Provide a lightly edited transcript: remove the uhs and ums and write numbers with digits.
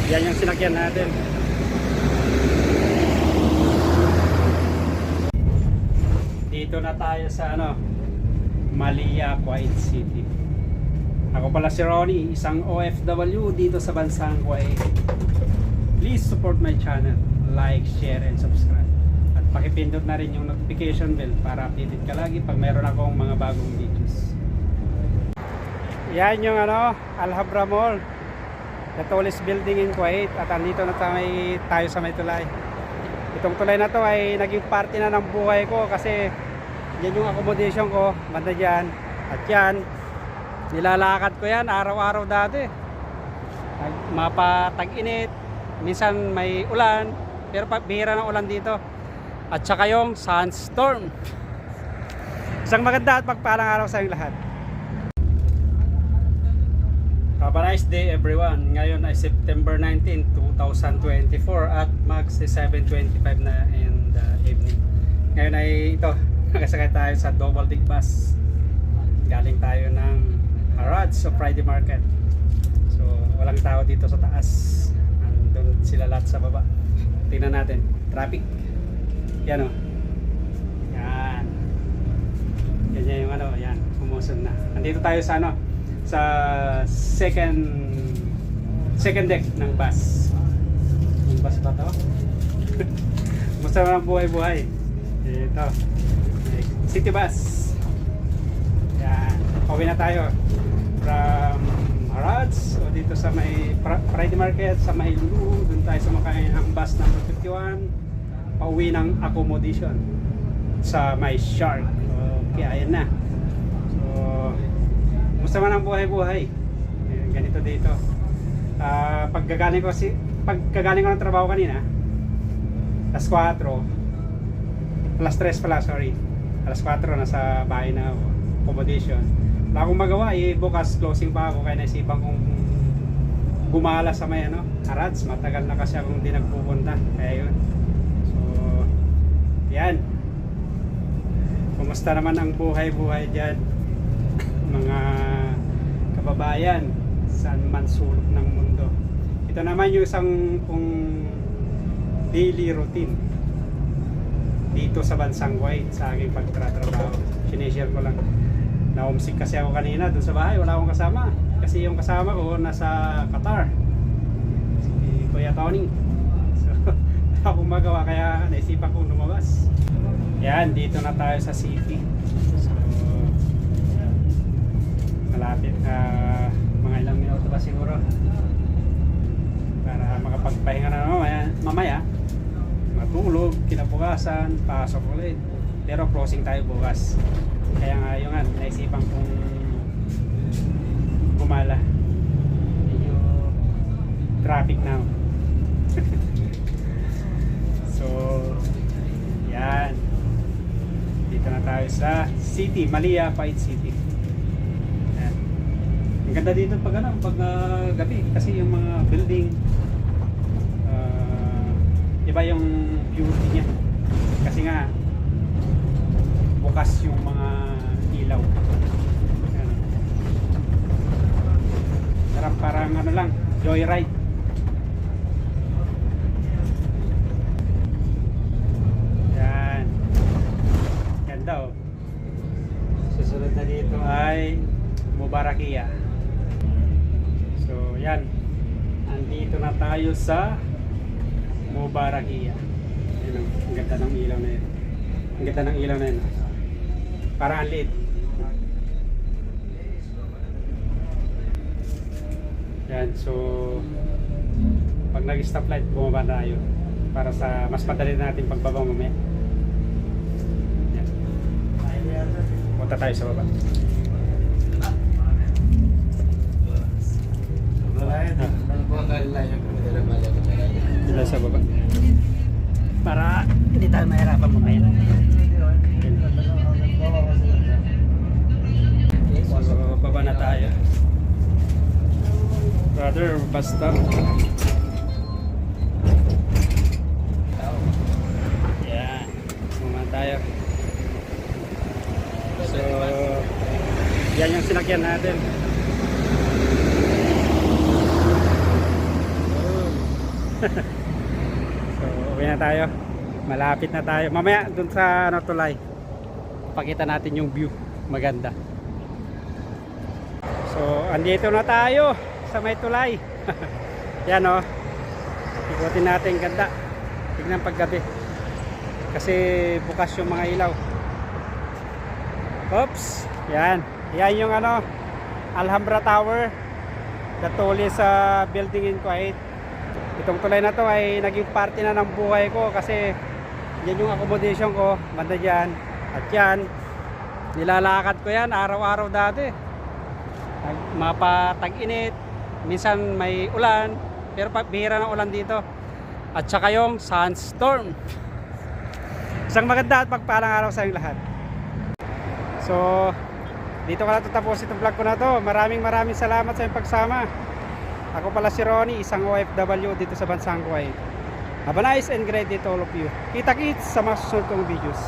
Yan yung sinakyan natin. Dito na tayo sa Malia, Kuwait City. Ako pala si Ronnie, isang OFW dito sa bansang Kuwait. Please support my channel, like, share, and subscribe. At pakipindot na rin yung notification bell para updated ka lagi pag meron akong mga bagong videos. Yan yung Al-Habra Mall, the tallest building in Kuwait. At andito na tayo sa may tulay. Itong tulay na to ay naging parte na ng buhay ko kasi yan yung accommodation ko, banda dyan. At yan, nilalakad ko yan araw-araw dati. Mapatag-init, minsan may ulan, pero bihira ng ulan dito. At saka yung sandstorm. Isang maganda at pagpalang araw sa inyong lahat. Have a nice day everyone. Ngayon ay September 19, 2024 at magsi 7:25 na in the evening. Ngayon ay ito, nakasakay tayo sa double deck bus. Galing tayo ng Harrods o Friday Market. So walang tao dito sa taas. Andun sila lahat sa baba. Tingnan natin, traffic. Yan o. Yan. Ganyan yung yan, umusod na. Andito tayo sa sa second deck ng bus. Yung bus ba to? Musta naman ang buhay-buhay. Ito city bus. Yan, pauwi na tayo from Harrods o dito sa may Friday Market sa may Lulu. Doon tayo sumakay ng bus number 51 pauwi ng accommodation sa may Shark. Okay, ayan na. Musta man ang buhay-buhay. Ganito dito. Pagkagaling ko ng trabaho kanina, alas 4, alas 3 pala, sorry. Alas 4 nasa bahay na ako, accommodation. Wala akong magawa, bukas closing pa ako kaya naisipan kong gumala sa may Harrods. Matagal na kasi akong hindi nagpupunta. Kaya yun. So, yan. Kumusta naman ang buhay-buhay dyan? Mga kababayan saan man sulok ng mundo. Ito naman yung isang daily routine dito sa bansang Kuwait sa aking pagtatrabaho. Sinishare ko lang. Na-homesick kasi ako kanina doon sa bahay, wala akong kasama kasi yung kasama ko nasa Qatar, si Kuya Tony. So wala akong magawa kaya naisipan kong lumabas. Yan, dito na tayo sa city. So malapit mga ilang minuto ba siguro para makapagpahinga na mamaya matulog, kinabukasan pasok ulit, pero closing tayo bukas. Kaya nga yung naisipan kong gumala. Yung traffic now. So yan, dito na tayo sa city, Malia, Kuwait City. Ang ganda dito pag gabi kasi yung mga building iba yung beauty niya kasi nga bukas yung mga ilaw. Parang lang, joyride. Yan, ganda oh. Susunod na dito ay Mubarakia. So yan, andito na tayo sa Mubarakia. Ayan, ang ganda ng ilaw na yun. Ang ganda ng ilaw na yun. Parang ang liit. Yan, so pag nag-stoplight, bumaba tayo para sa mas madali natin pagbaba mamaya. Yan. Punta tayo sa baba. Sila sa baba para hindi tayo mahirapan mamaya. So baba na tayo. Brother, basta yan, baba tayo. So yan yung sinakyan natin. So uwi na tayo. Malapit na tayo. Mamaya dun sa ano, tulay. Pakita natin yung view. Maganda. So andito na tayo sa may tulay. Yan o. Ikutin natin, ganda. Tignan paggabi. Kasi bukas yung mga ilaw. Oops. Yan. Yan yung ano, Alhambra Tower. Datuli sa building in Kuwait. Itong tulay na to ay naging parte na ng buhay ko kasi yan yung accommodation ko. Banda dyan. At yan, nilalakad ko yan araw-araw dati. Mapatag-init. Minsan may ulan. Pero bihira ng ulan dito. At saka yung sunstorm. Isang maganda at pagpalang araw sa inyong lahat. So dito ko na tatapos itong vlog ko na to. Maraming salamat sa inyong pagsama. Ako pala si Ronnie, isang OFW dito sa bansang Kuwait. Have a nice and great day to all of you. Kita-kits sa mga susunod kong videos.